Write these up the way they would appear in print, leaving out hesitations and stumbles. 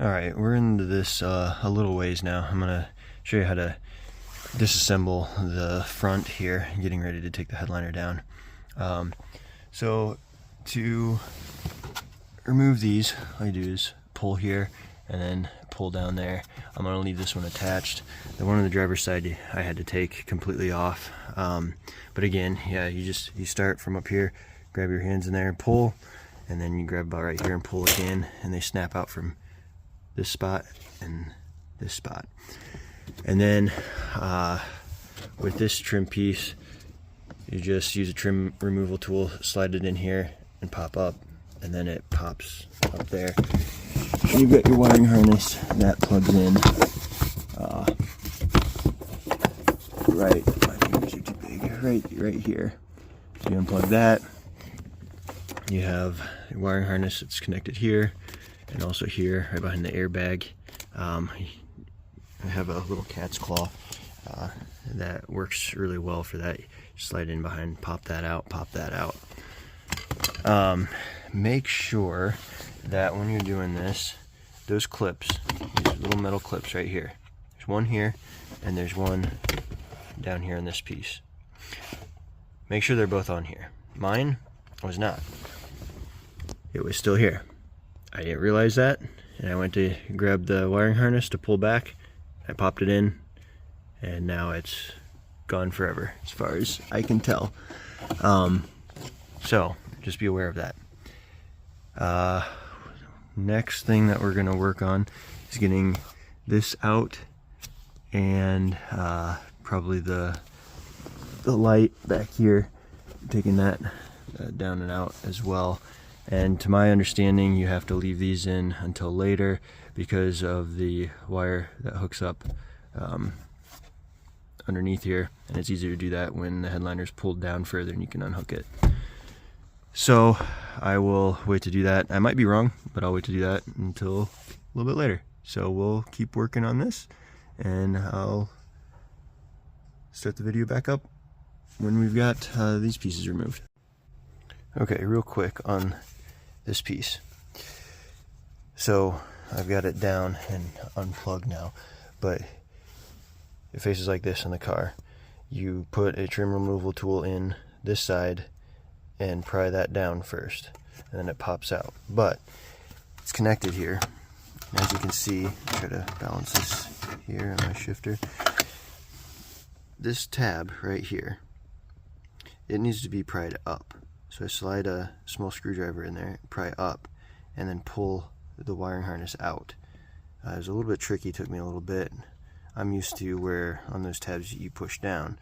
Alright, we're into this a little ways now. I'm going to show you how to disassemble the front here, getting ready to take the headliner down. So to remove these, all you do is pull here and then pull down there. I'm going to leave this one attached. The one on the driver's side I had to take completely off. But again, yeah, you start from up here, grab your hands in there and pull, and then you grab about right here and pull again, and they snap out from this spot and this spot. And then with this trim piece, you just use a trim removal tool, slide it in here and pop up, and then it pops up there. And you've got your wiring harness that plugs in right, my fingers are too big, right here. So you unplug that, you have your wiring harness that's connected here and also here, right behind the airbag. I have a little cat's claw that works really well for that. Just slide in behind, pop that out, pop that out. Make sure that when you're doing this, those clips, these little metal clips right here, there's one here and there's one down here in this piece. Make sure they're both on here. Mine was not. It was still here. I didn't realize that, and I went to grab the wiring harness to pull back. I popped it in, and now it's gone forever as far as I can tell. So just be aware of that. Next thing that we're going to work on is getting this out, and probably the light back here, taking that down and out as well. And to my understanding, you have to leave these in until later because of the wire that hooks up underneath here, and it's easier to do that when the headliner is pulled down further and you can unhook it. So I will wait to do that. I might be wrong, but I'll wait to do that until a little bit later. So we'll keep working on this, and I'll start the video back up when we've got these pieces removed. Okay, real quick on this piece. So I've got it down and unplugged now, but it faces like this in the car. You put a trim removal tool in this side and pry that down first, and then it pops out. But it's connected here. As you can see, try to balance this here on my shifter. This tab right here, it needs to be pried up. So I slide a small screwdriver in there, pry up, and then pull the wiring harness out. It was a little bit tricky, took me a little bit. I'm used to where on those tabs you push down.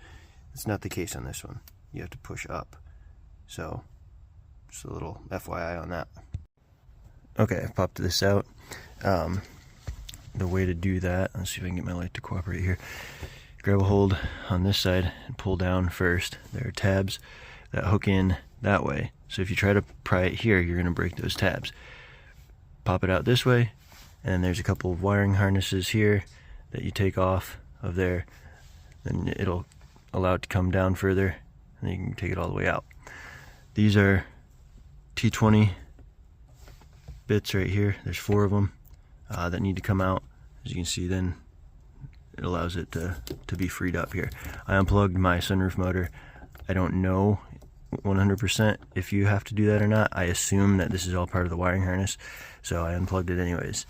It's not the case on this one. You have to push up. So just a little FYI on that. Okay, I've popped this out. The way to do that, let's see if I can get my light to cooperate here. Grab a hold on this side and pull down first. There are tabs that hook in that way. So if you try to pry it here, you're going to break those tabs. Pop it out this way, and there's a couple of wiring harnesses here that you take off of there. Then it'll allow it to come down further, and then you can take it all the way out. These are T20 bits right here. There's 4 of them that need to come out. As you can see, then it allows it to be freed up here. I unplugged my sunroof motor. I don't know 100% if you have to do that or not. I assume that this is all part of the wiring harness, so I unplugged it anyways.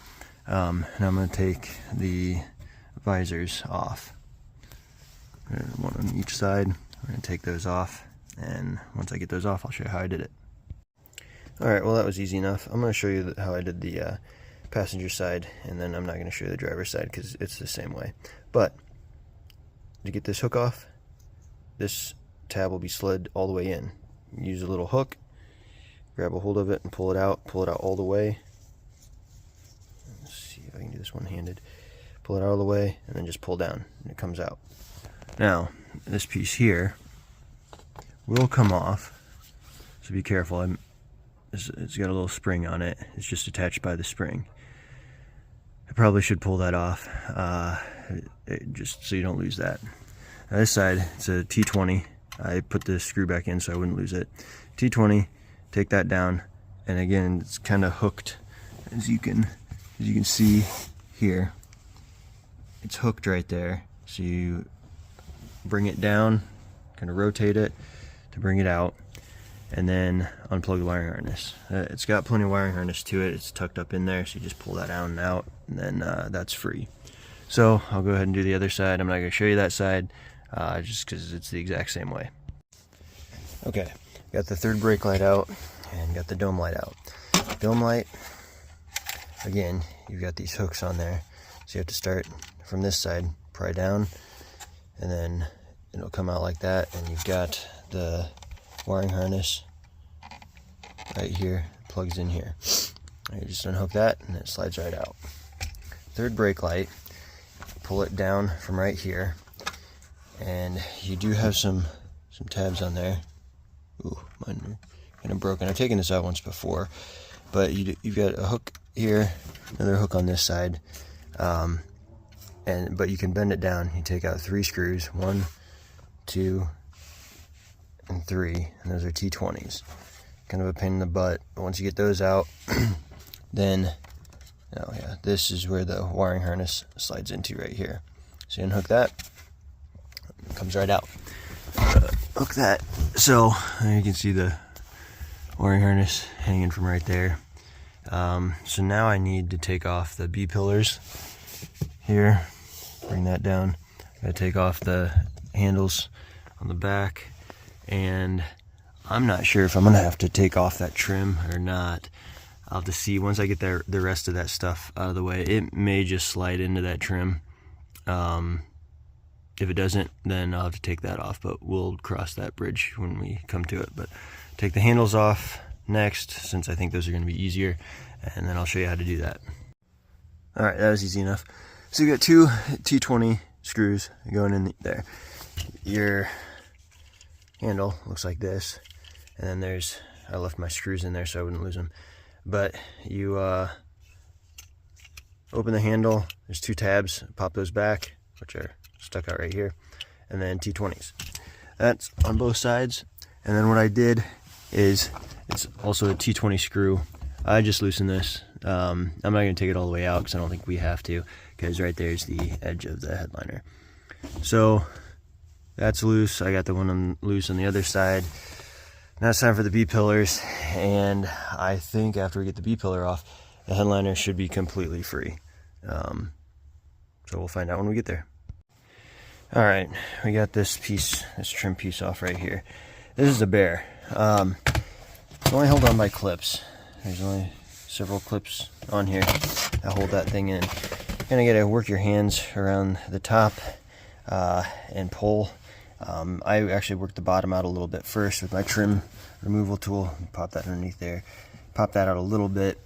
And I'm going to take the visors off. One on each side. We're going to take those off, and once I get those off, I'll show you how I did it. Alright, well that was easy enough. I'm going to show you how I did the passenger side, and then I'm not going to show you the driver's side because it's the same way. But to get this hook off, this tab will be slid all the way in. Use a little hook, grab a hold of it and pull it out all the way. Let's see if I can do this one-handed. Pull it out all the way and then just pull down and it comes out. Now this piece here will come off, so be careful. It's got a little spring on it. It's just attached by the spring. I probably should pull that off just so you don't lose that. Now this side, it's a T20. I put the screw back in so I wouldn't lose it. T20, take that down, and again, it's kind of hooked, as you can as you can see here, it's hooked right there. So you bring it down, kind of rotate it to bring it out, and then unplug the wiring harness. It's got plenty of wiring harness to it. It's tucked up in there, so you just pull that out and out, and then that's free. So I'll go ahead and do the other side. I'm not going to show you that side, just because it's the exact same way. Okay, got the third brake light out and got the dome light out. Dome light, again, you've got these hooks on there, so you have to start from this side, pry down, and then it'll come out like that, and you've got the wiring harness right here, plugs in here. You just unhook that and it slides right out. Third brake light, pull it down from right here, and you do have some tabs on there. Ooh, mine are kind of broken. I've taken this out once before, but you've got a hook here, another hook on this side, but you can bend it down. You take out 3 screws, 1, 2, and 3, and those are T20s. Kind of a pain in the butt, but once you get those out, then, oh yeah, this is where the wiring harness slides into right here. So you unhook that, it comes right out. Hook that, so you can see the wiring harness hanging from right there. So now I need to take off the B-pillars here, bring that down. Gotta take off the handles on the back, and I'm not sure if I'm gonna have to take off that trim or not. I'll have to see once I get the rest of that stuff out of the way. It may just slide into that trim. If it doesn't, then I'll have to take that off, but we'll cross that bridge when we come to it. But take the handles off next, since I think those are gonna be easier, and then I'll show you how to do that. All right, that was easy enough. So you got 2 T20 screws going in there. Your handle looks like this, and then I left my screws in there so I wouldn't lose them. But you open the handle, there's 2 tabs, pop those back, which are stuck out right here, and then T20s. That's on both sides. And then what I did is, it's also a T20 screw. I just loosened this. I'm not going to take it all the way out because I don't think we have to, because right there's the edge of the headliner. So that's loose. I got the one loose on the other side. Now it's time for the B-pillars, and I think after we get the B-pillar off, the headliner should be completely free. So we'll find out when we get there. All right, we got this trim piece off right here. This is a bear. It's only held on by clips. There's only several clips on here that hold that thing in. You're gonna gotta work your hands around the top and pull. I actually worked the bottom out a little bit first with my trim removal tool. Pop that underneath there. Pop that out a little bit,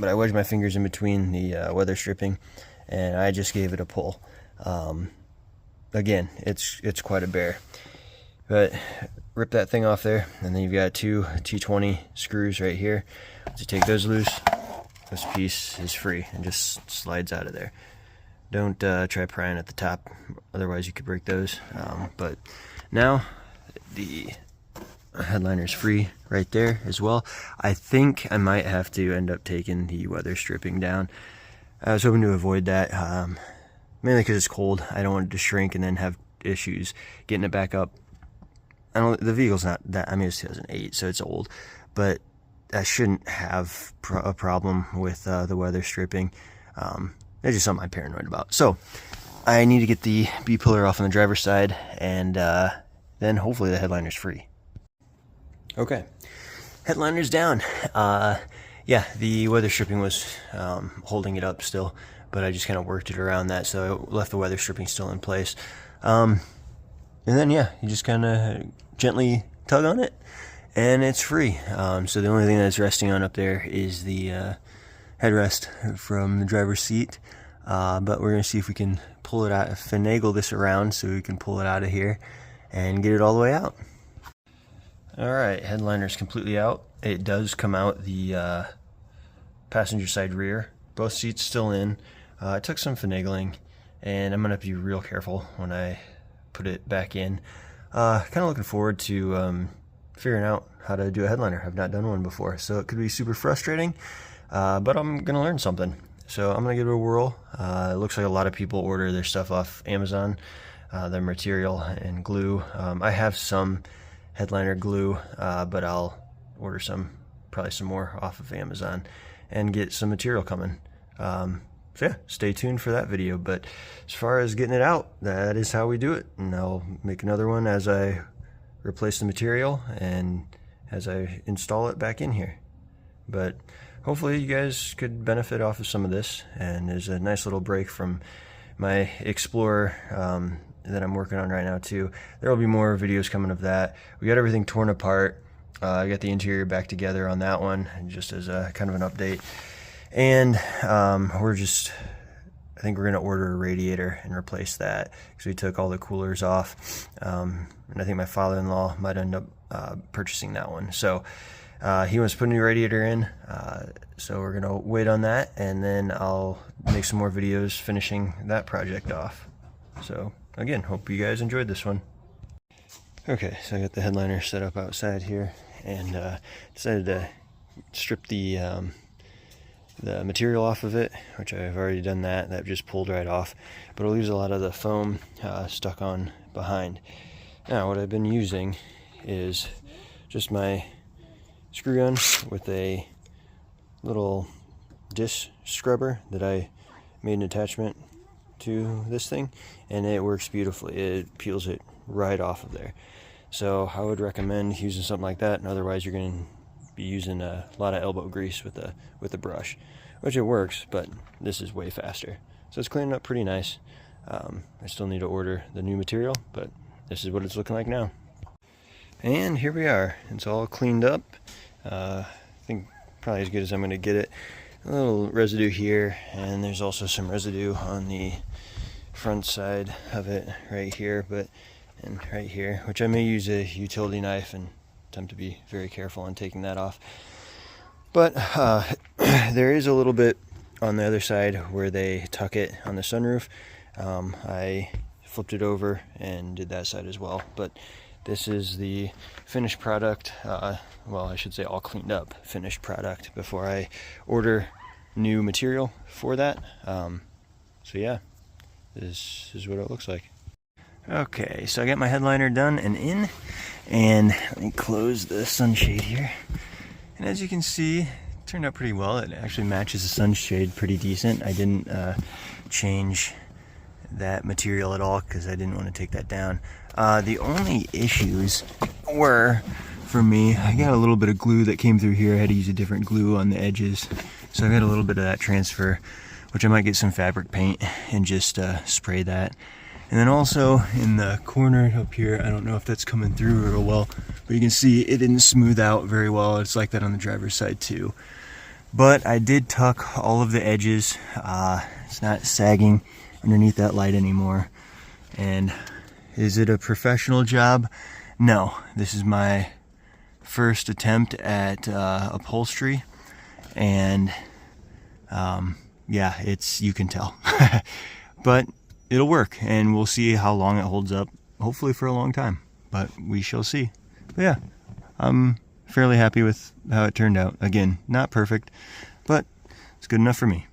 but I wedged my fingers in between the weather stripping, and I just gave it a pull. Again, it's quite a bear. But rip that thing off there, and then you've got 2 T20 screws right here. Once you take those loose, this piece is free and just slides out of there. Don't try prying at the top, otherwise you could break those. But now the headliner is free right there as well. I think I might have to end up taking the weather stripping down. I was hoping to avoid that, mainly because it's cold. I don't want it to shrink and then have issues getting it back up. The vehicle's not that, I mean, it's 2008, so it's old, but I shouldn't have a problem with the weather stripping. That's just something I'm paranoid about. So I need to get the B-pillar off on the driver's side, and then hopefully the headliner's free. Okay, headliner's down. Yeah, the weather stripping was holding it up still, but I just kind of worked it around that, so I left the weather stripping still in place. And then, yeah, you just kind of gently tug on it, and it's free. So the only thing that's resting on up there is the headrest from the driver's seat. But we're going to see if we can pull it out, finagle this around so we can pull it out of here and get it all the way out. Alright, headliner's completely out. It does come out the passenger side rear. Both seats still in. It took some finagling, and I'm going to be real careful when I put it back in. Kind of looking forward to figuring out how to do a headliner. I've not done one before, so it could be super frustrating, but I'm going to learn something. So I'm gonna give it a whirl. It looks like a lot of people order their stuff off Amazon, their material and glue. I have some headliner glue, but I'll order probably some more off of Amazon and get some material coming. So yeah, stay tuned for that video. But as far as getting it out, that is how we do it. And I'll make another one as I replace the material and as I install it back in here. But hopefully you guys could benefit off of some of this, and there's a nice little break from my Explorer that I'm working on right now too. There will be more videos coming of that. We got everything torn apart. I got the interior back together on that one, just as a kind of an update. And I think we're gonna order a radiator and replace that, because we took all the coolers off. And I think my father-in-law might end up purchasing that one. So he wants to put a new radiator in, so we're gonna wait on that, and then I'll make some more videos finishing that project off. So again, hope you guys enjoyed this one. Okay, so I got the headliner set up outside here, and decided to strip the material off of it, which I've already done that just pulled right off, but it leaves a lot of the foam stuck on behind. Now what I've been using is just my screw gun with a little disc scrubber that I made an attachment to this thing, and it works beautifully. It peels it right off of there. So I would recommend using something like that, and otherwise you're going to be using a lot of elbow grease with a brush, which it works, but this is way faster. So it's cleaning up pretty nice. I still need to order the new material, but this is what it's looking like now. And here we are. It's all cleaned up. I think probably as good as I'm going to get it. A little residue here, and there's also some residue on the front side of it right here, and right here, which I may use a utility knife and attempt to be very careful on taking that off. But there is a little bit on the other side where they tuck it on the sunroof. I flipped it over and did that side as well, but this is the finished product. Well, I should say all cleaned up finished product before I order new material for that. So yeah, this is what it looks like. Okay, so I got my headliner done and in, and let me close the sunshade here. And as you can see, it turned out pretty well. It actually matches the sunshade pretty decent. I didn't change that material at all because I didn't want to take that down. The only issues were, for me, I got a little bit of glue that came through here. I had to use a different glue on the edges, so I got a little bit of that transfer, which I might get some fabric paint and just spray that. And then also in the corner up here, I don't know if that's coming through real well, but you can see it didn't smooth out very well. It's like that on the driver's side too. But I did tuck all of the edges. It's not sagging underneath that light anymore. And is it a professional job? No, this is my first attempt at upholstery, and yeah, you can tell. But it'll work, and we'll see how long it holds up, hopefully for a long time, but we shall see. But yeah, I'm fairly happy with how it turned out. Again, not perfect, but it's good enough for me.